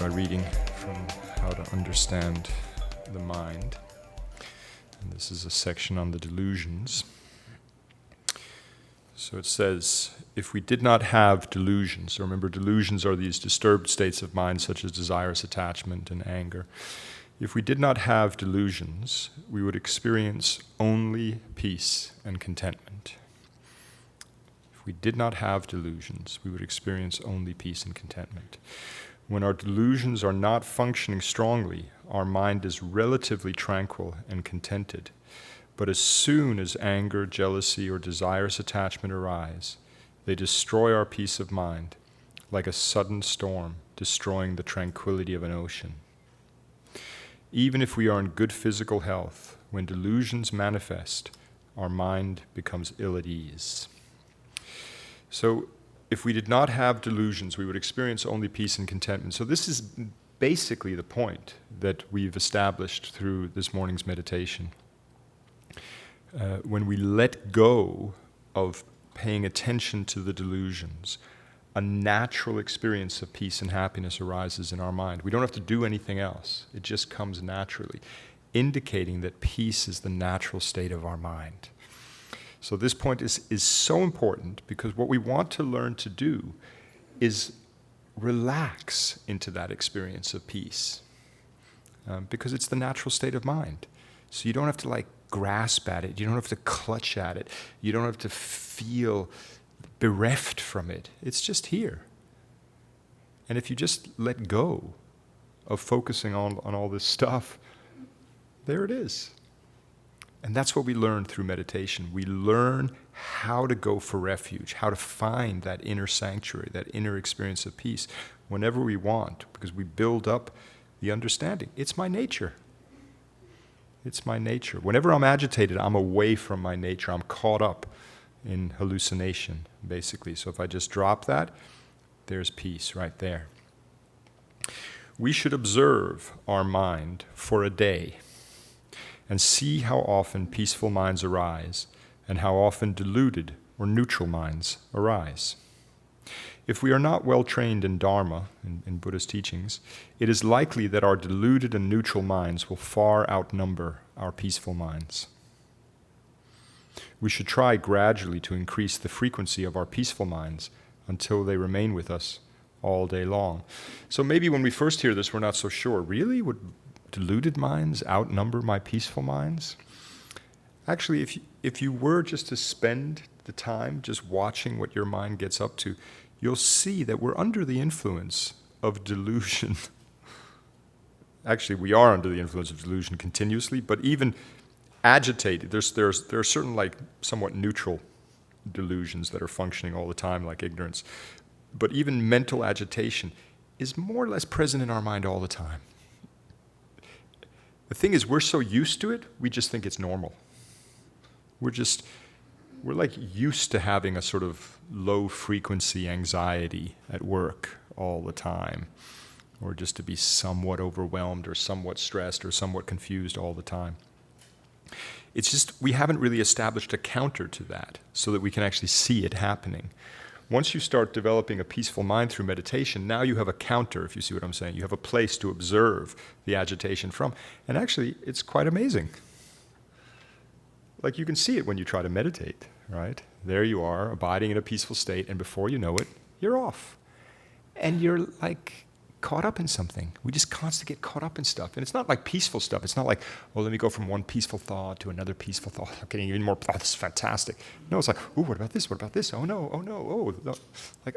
by reading from How to Understand the Mind. And this is a section on the delusions. So it says, if we did not have delusions, so remember delusions are these disturbed states of mind such as desirous attachment and anger. If we did not have delusions, we would experience only peace and contentment. If we did not have delusions, we would experience only peace and contentment. When our delusions are not functioning strongly, our mind is relatively tranquil and contented. But as soon as anger, jealousy, or desirous attachment arise, they destroy our peace of mind, like a sudden storm destroying the tranquility of an ocean. Even if we are in good physical health, when delusions manifest, our mind becomes ill at ease. So, if we did not have delusions, we would experience only peace and contentment. So this is basically the point that we've established through this morning's meditation. When we let go of paying attention to the delusions, a natural experience of peace and happiness arises in our mind. We don't have to do anything else. It just comes naturally, indicating that peace is the natural state of our mind. So this point is so important because what we want to learn to do is relax into that experience of peace because it's the natural state of mind. So you don't have to grasp at it. You don't have to clutch at it. You don't have to feel bereft from it. It's just here. And if you just let go of focusing on all this stuff, there it is. And that's what we learn through meditation. We learn how to go for refuge, how to find that inner sanctuary, that inner experience of peace whenever we want, because we build up the understanding. It's my nature. It's my nature. Whenever I'm agitated, I'm away from my nature. I'm caught up in hallucination, basically. So if I just drop that, there's peace right there. We should observe our mind for a day and see how often peaceful minds arise and how often deluded or neutral minds arise. If we are not well trained in Dharma, in Buddhist teachings, it is likely that our deluded and neutral minds will far outnumber our peaceful minds. We should try gradually to increase the frequency of our peaceful minds until they remain with us all day long. So maybe when we first hear this, we're not so sure. Really? Would deluded minds outnumber my peaceful minds? Actually, if you were just to spend the time just watching what your mind gets up to, you'll see that we're under the influence of delusion. Actually, we are under the influence of delusion continuously, but even agitated, there are certain somewhat neutral delusions that are functioning all the time, like ignorance. But even mental agitation is more or less present in our mind all the time. The thing is, we're so used to it, we just think it's normal. We're used to having a sort of low frequency anxiety at work all the time, or just to be somewhat overwhelmed or somewhat stressed or somewhat confused all the time. It's just we haven't really established a counter to that so that we can actually see it happening. Once you start developing a peaceful mind through meditation, now you have a counter, if you see what I'm saying. You have a place to observe the agitation from. And actually, it's quite amazing. You can see it when you try to meditate, right? There you are, abiding in a peaceful state, and before you know it, you're off. And you're caught up in something. We just constantly get caught up in stuff. And it's not peaceful stuff. It's not let me go from one peaceful thought to another peaceful thought. I'm getting even more, this is fantastic. No, it's ooh, what about this? What about this? Oh no, oh no.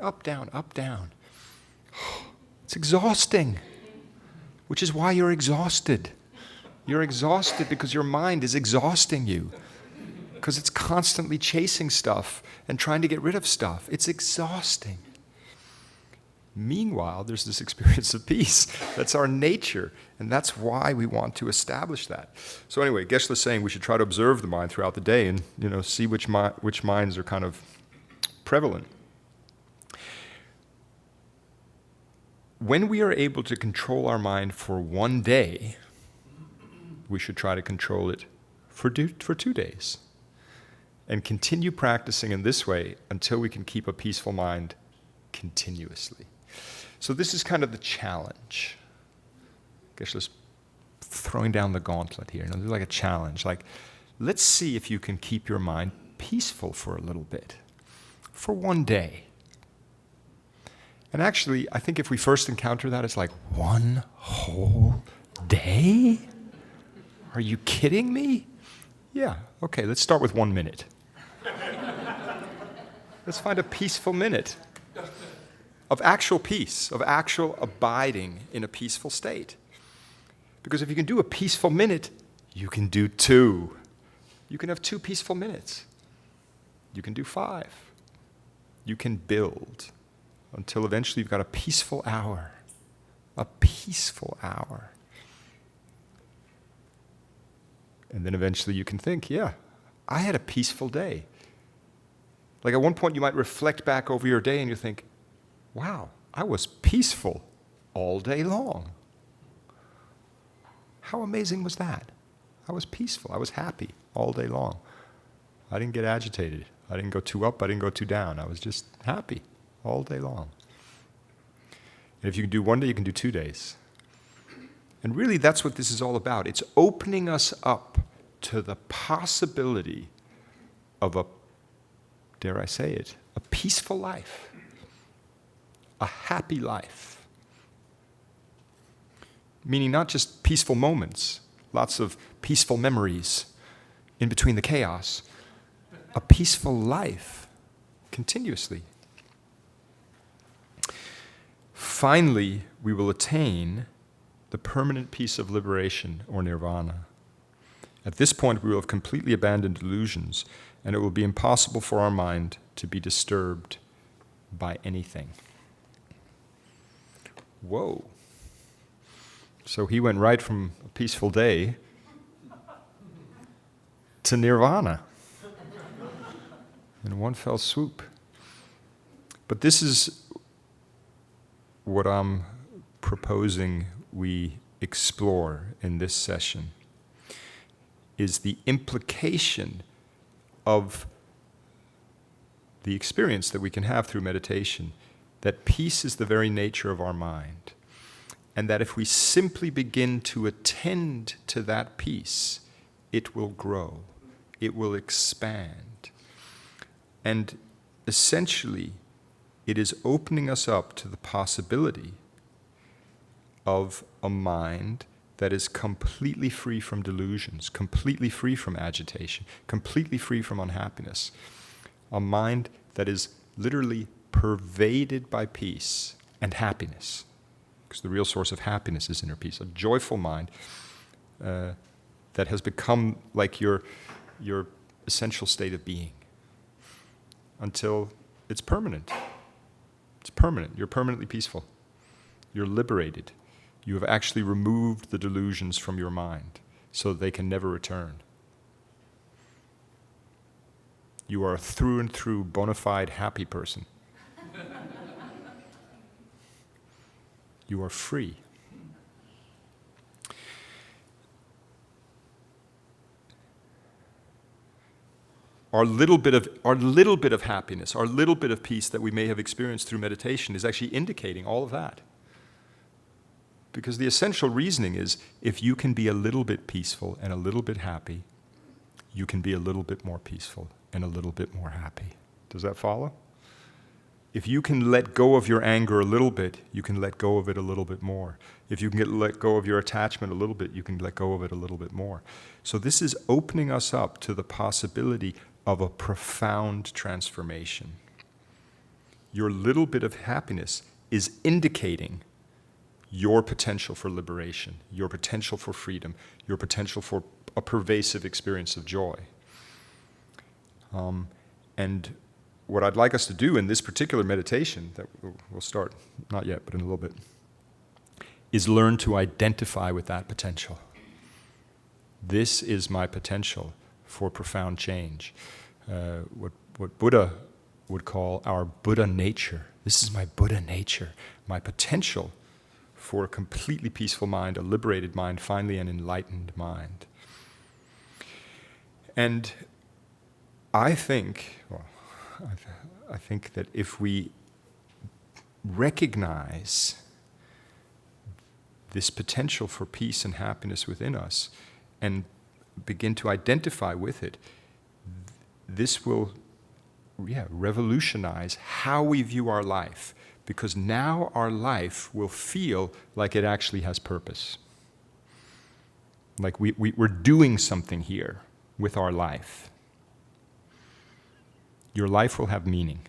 Up, down, up, down. It's exhausting, which is why you're exhausted. You're exhausted because your mind is exhausting you, because it's constantly chasing stuff and trying to get rid of stuff. It's exhausting. Meanwhile, there's this experience of peace. That's our nature, and that's why we want to establish that. So anyway, Geshe is saying we should try to observe the mind throughout the day and see which minds are kind of prevalent. When we are able to control our mind for one day, we should try to control it for 2 days and continue practicing in this way until we can keep a peaceful mind continuously. So this is kind of the challenge. Geshe's throwing down the gauntlet here. This is like a challenge. Like, let's see if you can keep your mind peaceful for a little bit, for one day. And actually, I think if we first encounter that, it's like, one whole day? Are you kidding me? Yeah, okay, let's start with 1 minute. Let's find a peaceful minute of actual peace, of actual abiding in a peaceful state. Because if you can do a peaceful minute, you can do 2. You can have 2 peaceful minutes. You can do 5. You can build until eventually you've got a peaceful hour. A peaceful hour. And then eventually you can think, yeah, I had a peaceful day. Like at one point you might reflect back over your day and you think, wow, I was peaceful all day long. How amazing was that? I was peaceful. I was happy all day long. I didn't get agitated. I didn't go too up. I didn't go too down. I was just happy all day long. And if you can do 1 day, you can do 2 days. And really, that's what this is all about. It's opening us up to the possibility of a, dare I say it, a peaceful life, a happy life. Meaning not just peaceful moments, lots of peaceful memories in between the chaos, a peaceful life continuously. Finally, we will attain the permanent peace of liberation or nirvana. At this point, we will have completely abandoned delusions, and it will be impossible for our mind to be disturbed by anything. Whoa. So he went right from a peaceful day to nirvana in one fell swoop. But this is what I'm proposing we explore in this session, is the implication of the experience that we can have through meditation, that peace is the very nature of our mind, and that if we simply begin to attend to that peace, it will grow, it will expand. And essentially, it is opening us up to the possibility of a mind that is completely free from delusions, completely free from agitation, completely free from unhappiness. A mind that is literally pervaded by peace and happiness, because the real source of happiness is inner peace. A joyful mind that has become like your essential state of being until it's permanent. It's permanent. You're permanently peaceful. You're liberated. You have actually removed the delusions from your mind so that they can never return. You are a through and through bona fide happy person. You are free. Our little bit of happiness, our little bit of peace that we may have experienced through meditation is actually indicating all of that. Because the essential reasoning is, if you can be a little bit peaceful and a little bit happy, you can be a little bit more peaceful and a little bit more happy. Does that follow? If you can let go of your anger a little bit, you can let go of it a little bit more. If you can let go of your attachment a little bit, you can let go of it a little bit more. So this is opening us up to the possibility of a profound transformation. Your little bit of happiness is indicating your potential for liberation, your potential for freedom, your potential for a pervasive experience of joy. And what I'd like us to do in this particular meditation, that we'll start, not yet, but in a little bit, is learn to identify with that potential. This is my potential for profound change. What Buddha would call our Buddha nature. This is my Buddha nature, my potential for a completely peaceful mind, a liberated mind, finally an enlightened mind. And I think that if we recognize this potential for peace and happiness within us and begin to identify with it, this will revolutionize how we view our life, because now our life will feel like it actually has purpose. Like we're doing something here with our life. Your life will have meaning.